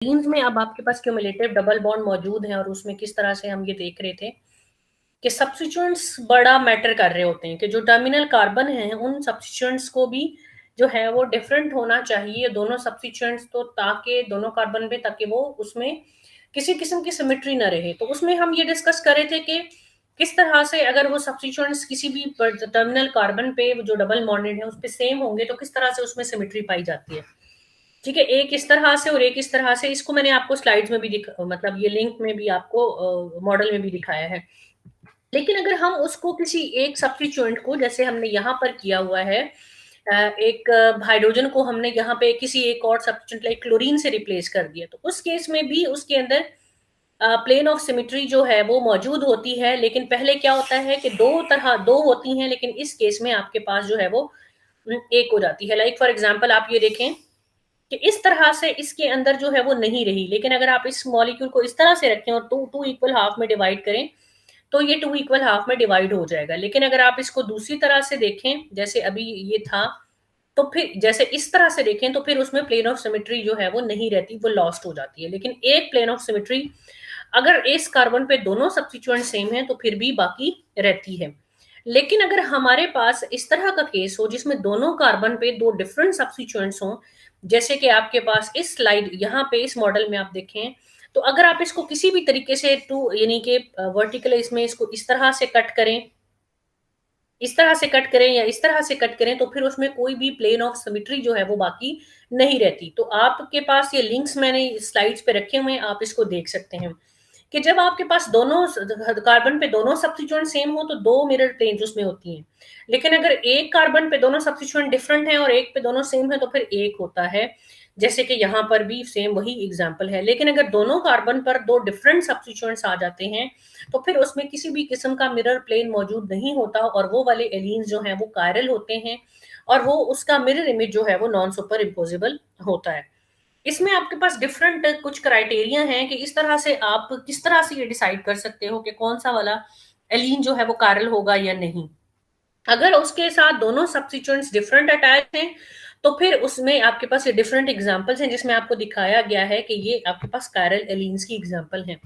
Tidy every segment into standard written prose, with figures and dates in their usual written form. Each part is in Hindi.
एल्कीन्स में अब आपके पास क्यूमुलेटिव डबल बॉन्ड मौजूद है, और उसमें किस तरह से हम ये देख रहे थे कि सब्स्टिट्यूएंट्स बड़ा मैटर कर रहे होते हैं कि जो टर्मिनल कार्बन है उन सब्स्टिट्यूएंट्स को भी जो है वो डिफरेंट होना चाहिए दोनों सब्स्टिट्यूएंट्स, तो ताकि दोनों कार्बन पे, ताकि वो उसमें किसी किस्म की सिमेट्री ना रहे। तो उसमें हम ये डिस्कस कर रहे थे कि किस तरह से अगर वो सब्स्टिट्यूएंट्स किसी भी टर्मिनल कार्बन पे जो डबल बॉन्डेड है उस पे सेम होंगे तो किस तरह से उसमें सिमेट्री पाई जाती है। ठीक है, एक इस तरह से और एक इस तरह से। इसको मैंने आपको स्लाइड्स में भी मतलब ये लिंक में भी आपको मॉडल में भी दिखाया है। लेकिन अगर हम उसको किसी एक सब्स्टिट्यूएंट को, जैसे हमने यहाँ पर किया हुआ है, एक हाइड्रोजन को हमने यहाँ पे किसी एक और सब्स्टिट्यूएंट लाइक क्लोरीन से रिप्लेस कर दिया, तो उस केस में भी उसके अंदर प्लेन ऑफ सिमेट्री जो है वो मौजूद होती है। लेकिन पहले क्या होता है कि दो होती हैं, लेकिन इस केस में आपके पास जो है वो एक हो जाती है। लाइक फॉर एग्जाम्पल आप ये देखें कि इस तरह से इसके अंदर जो है वो नहीं रही, लेकिन अगर आप इस मॉलिक्यूल को इस तरह से रखें और टू इक्वल हाफ में डिवाइड करें तो ये टू इक्वल हाफ में डिवाइड हो जाएगा। लेकिन अगर आप इसको दूसरी तरह से देखें, जैसे अभी ये था, तो फिर जैसे इस तरह से देखें तो फिर उसमें प्लेन ऑफ सिमेट्री जो है वो नहीं रहती, वो लॉस्ट हो जाती है। लेकिन एक प्लेन ऑफ सिमेट्री अगर इस कार्बन पे दोनों सब्स्टिट्यूएंट सेम है तो फिर भी बाकी रहती है। लेकिन अगर हमारे पास इस तरह का केस हो जिसमें दोनों कार्बन पे दो डिफरेंट सब्स्टिट्यूएंट्स हों, जैसे कि आपके पास इस स्लाइड यहाँ पे इस मॉडल में आप देखें, तो अगर आप इसको किसी भी तरीके से टू यानी कि वर्टिकल इसमें इसको इस तरह से कट करें, इस तरह से कट करें या इस तरह से कट करें, तो फिर उसमें कोई भी प्लेन ऑफ सिमेट्री जो है वो बाकी नहीं रहती। तो आपके पास ये लिंक्स मैंने स्लाइड्स पे रखे हुए हैं, आप इसको देख सकते हैं कि जब आपके पास दोनों कार्बन पे दोनों सब्स्टिट्यूएंट सेम हो तो दो मिरर प्लेन्स उसमें होती हैं। लेकिन अगर एक कार्बन पे दोनों सब्स्टिट्यूएंट डिफरेंट हैं और एक पे दोनों सेम है तो फिर एक होता है, जैसे कि यहाँ पर भी सेम वही एग्जाम्पल है। लेकिन अगर दोनों कार्बन पर दो डिफरेंट सब्स्टिट्यूएंट्स आ जाते हैं तो फिर उसमें किसी भी किस्म का मिरर प्लेन मौजूद नहीं होता, और वो वाले एलीन्स जो हैं वो कायरल होते हैं, और वो उसका मिरर इमेज जो है वो नॉन सुपर इम्पोजिबल होता है। इसमें आपके पास डिफरेंट कुछ क्राइटेरिया हैं कि इस तरह से आप किस तरह से ये डिसाइड कर सकते हो कि कौन सा वाला एलीन जो है वो कायरल होगा या नहीं। अगर उसके साथ दोनों सब्स्टिट्यूएंट्स डिफरेंट अटैच हैं तो फिर उसमें आपके पास ये डिफरेंट एग्जांपल्स हैं जिसमें आपको दिखाया गया है कि ये आपके पास कायरल एलीन्स की एग्जांपल हैं।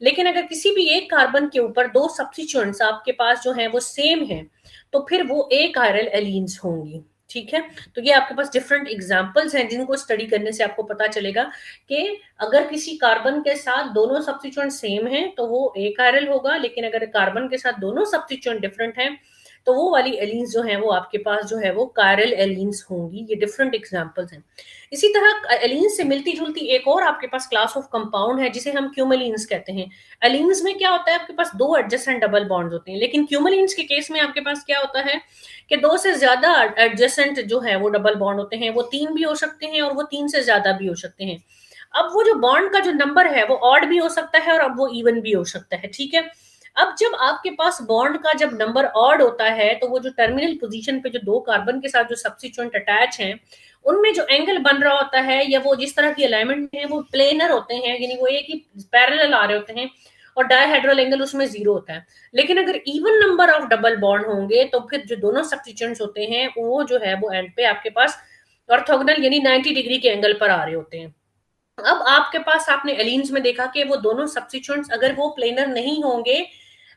लेकिन अगर किसी भी एक कार्बन के ऊपर दो सब्स्टिट्यूएंट्स आपके पास जो हैं वो सेम हैं तो फिर वो एक कायरल एलीन्स होंगी। ठीक है, तो ये आपके पास डिफरेंट एग्जांपल्स हैं जिनको स्टडी करने से आपको पता चलेगा कि अगर किसी कार्बन के साथ दोनों सब्स्टिट्यूएंट सेम हैं तो वो एक कायरल होगा, लेकिन अगर कार्बन के साथ दोनों सब्स्टिट्यूएंट डिफरेंट हैं तो वो वाली एलीन्स जो हैं वो आपके पास जो है वो कायरल एलीन्स होंगी। ये डिफरेंट एग्जांपल्स हैं। इसी तरह एलीन्स से मिलती जुलती एक और आपके पास क्लास ऑफ कंपाउंड है जिसे हम क्यूमेलीन्स कहते हैं। एलीन्स में क्या होता है, आपके पास दो एडजेसेंट डबल बॉन्ड्स होते हैं, लेकिन क्यूमेलीन्स के केस में आपके पास क्या होता है कि दो से ज्यादा एडजेसेंट जो है वो डबल बॉन्ड होते हैं। वो तीन भी हो सकते हैं और वो तीन से ज्यादा भी हो सकते हैं। अब वो जो बॉन्ड का जो नंबर है वो ऑड भी हो सकता है और अब वो इवन भी हो सकता है। ठीक है, अब जब आपके पास बॉन्ड का जब नंबर ऑड होता है तो वो जो टर्मिनल पोजीशन पे जो दो कार्बन के साथ जो सब्स्टिट्यूएंट अटैच हैं उनमें जो एंगल बन रहा होता है या वो जिस तरह की अलाइनमेंट है वो प्लेनर होते हैं, यानी वो एक ही पैरेलल आ रहे होते हैं, और डायहेड्रल एंगल उसमें जीरो होता है। लेकिन अगर even number of double bond होंगे तो फिर जो दोनों सब्स्टिट्यूएंट्स होते हैं वो जो है वो एंड पे आपके पास ऑर्थोगोनल यानी 90 डिग्री के एंगल पर आ रहे होते हैं। अब आपके पास आपने एलीन्स में देखा कि वो दोनों सब्स्टिट्यूएंट्स अगर वो प्लेनर नहीं होंगे,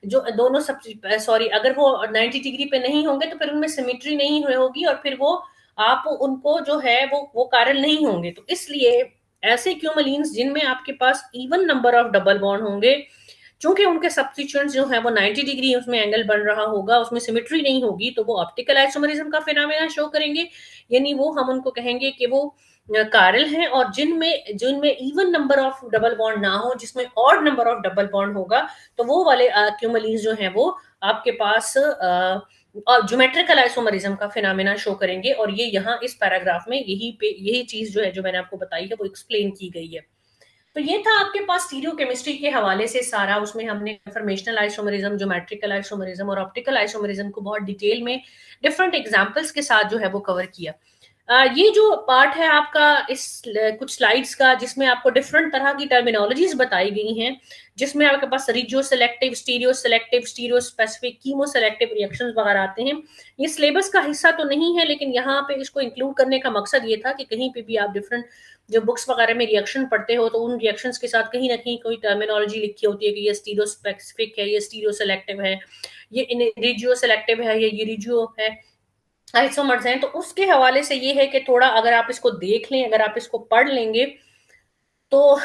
जो दोनों सॉरी अगर वो 90 डिग्री पे नहीं होंगे तो फिर उनमें सिमेट्री नहीं होगी और फिर वो आप उनको जो है वो कायरल नहीं होंगे। तो इसलिए ऐसे क्यूमलीन्स जिनमें आपके पास even number of double bond होंगे, चूंकि उनके सब्स्टिट्यूएंट्स जो है वो 90 डिग्री उसमें एंगल बन रहा होगा, उसमें सिमेट्री नहीं होगी, तो वो ऑप्टिकल आइसोमरिज्म का फिनोमेना शो करेंगे, यानी वो हम उनको कहेंगे कि वो कायरल हैं। और जिनमें जिनमें even number of double bond ना हो, जिसमें odd number of double bond होगा, तो वो वाले क्यूमलीन्स जो हैं वो आपके पास ज्योमेट्रिकल आइसोमरिज्म का फिनोमेना शो करेंगे। और ये यहाँ इस पैराग्राफ में यही चीज जो है जो मैंने आपको बताई है वो एक्सप्लेन की गई है। तो ये था आपके पास स्टीरियो केमिस्ट्री के हवाले से सारा। उसमें हमने इंफॉर्मेशनल आइसोमरिज्म, ज्योमेट्रिकल आइसोमरिज्म और ऑप्टिकल आइसोमरिज्म को बहुत डिटेल में डिफरेंट एग्जांपल्स के साथ जो है वो कवर किया। ये जो पार्ट है आपका कुछ स्लाइड्स का, जिसमें आपको डिफरेंट तरह की टर्मिनोलॉजीज बताई गई हैं, जिसमें आपके पास regioselective, stereospecific, chemoselective reactions वगैरह आते हैं। ये सिलेबस का हिस्सा तो नहीं है, लेकिन यहाँ पे इसको इंक्लूड करने का मकसद ये था कि कहीं पे भी आप डिफरेंट जो बुक्स वगैरह में रिएक्शन पढ़ते हो, तो उन रिएक्शंस के साथ कहीं ना कहीं कोई टर्मिनोलॉजी लिखी होती है कि ये स्टीरियो स्पेसिफिक है, ये स्टीरियो सेलेक्टिव है, ये रिजियो सेलेक्टिव है, ये रिजियो है, आइसोमर्स हैं। तो उसके हवाले से ये है कि थोड़ा अगर आप इसको देख लें, अगर आप इसको पढ़ लेंगे, तो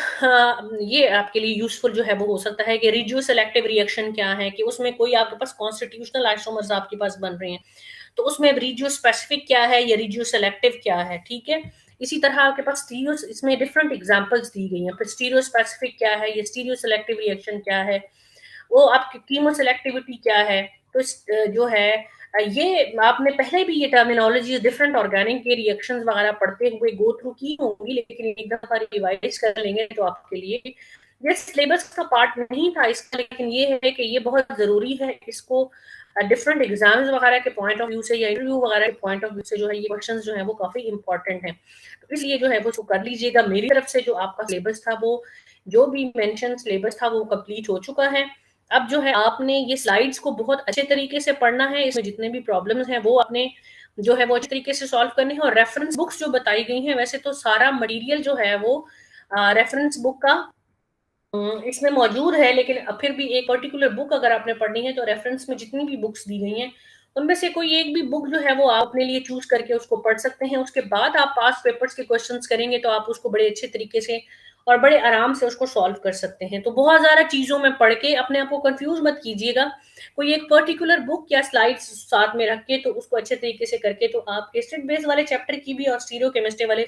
ये आपके लिए यूजफुल जो है वो हो सकता है कि रिजियो सेलेक्टिव रिएक्शन क्या है, कि उसमें कोई आपके पास कॉन्स्टिट्यूशनल आइसोमर्स आपके पास बन रहे हैं, तो उसमें रिजियो स्पेसिफिक क्या है या रिजियो सेलेक्टिव क्या है, ठीक है। इसी तरह आपके पास स्टीरियो, इसमें डिफरेंट एग्जांपल्स दी गई हैं, फिर स्टीरियो स्पेसिफिक क्या है, ये स्टीरियो सेलेक्टिव रिएक्शन क्या है, वो आपकी कीमो सेलेक्टिविटी क्या है। तो जो है ये आपने पहले भी ये टर्मिनोलॉजी डिफरेंट ऑर्गेनिक के रिएक्शंस वगैरह पढ़ते हुए गो थ्रू की होंगी, लेकिन एक दफा रिवाइज कर लेंगे तो आपके लिए ये सिलेबस का पार्ट नहीं था इसका, लेकिन ये है कि ये बहुत जरूरी है, इसको डिफरेंट एग्जाम्स वगैरह के पॉइंट ऑफ व्यू से या इंटरव्यू वगैरह के पॉइंट ऑफ व्यू से जो है ये क्वेश्चंस जो है वो काफी इंपॉर्टेंट हैं। तो इसलिए जो है वो कर लीजिएगा। मेरी तरफ से जो आपका सिलेबस था, वो जो भी मेंशन सिलेबस था वो कंप्लीट हो चुका है। अब जो है आपने ये स्लाइड्स को बहुत अच्छे तरीके से पढ़ना है, इसमें जितने भी प्रॉब्लम्स हैं वो आपने जो है वो अच्छे तरीके से सॉल्व करने हैं। और रेफरेंस बुक्स जो बताई गई हैं, वैसे तो सारा मटेरियल जो है वो रेफरेंस बुक का इसमें मौजूद है, लेकिन फिर भी एक पर्टिकुलर बुक अगर आपने पढ़नी है तो रेफरेंस में जितनी भी बुक्स दी गई हैं उनमें से कोई एक भी बुक जो है वो आप अपने लिए चूज करके उसको पढ़ सकते हैं। उसके बाद आप पास्ट पेपर्स के क्वेश्चंस करेंगे तो आप उसको बड़े अच्छे तरीके से और बड़े आराम से उसको सॉल्व कर सकते हैं। तो बहुत ज्यादा चीजों में पढ़ के अपने आप को कंफ्यूज मत कीजिएगा। कोई एक पर्टिकुलर बुक या स्लाइड्स साथ में रख के तो उसको अच्छे तरीके से करके तो आप एसिड बेस वाले चैप्टर की भी और स्टीरियो केमिस्ट्री वाले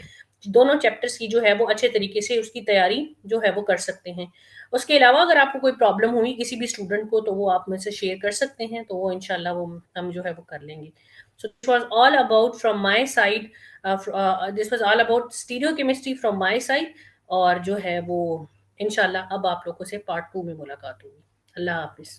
दोनों चैप्टर्स की जो है वो अच्छे तरीके से उसकी तैयारी जो है वो कर सकते हैं। उसके अलावा अगर आपको कोई प्रॉब्लम हुई किसी भी स्टूडेंट को, तो वो आप मुझसे शेयर कर सकते हैं, तो वो इंशाल्लाह वो हम जो है वो कर लेंगे। So this was all about from my side, this was all about stereo chemistry from my side. और जो है वो इंशाल्लाह अब आप लोगों से पार्ट 2 में मुलाकात होगी। अल्लाह हाफिज।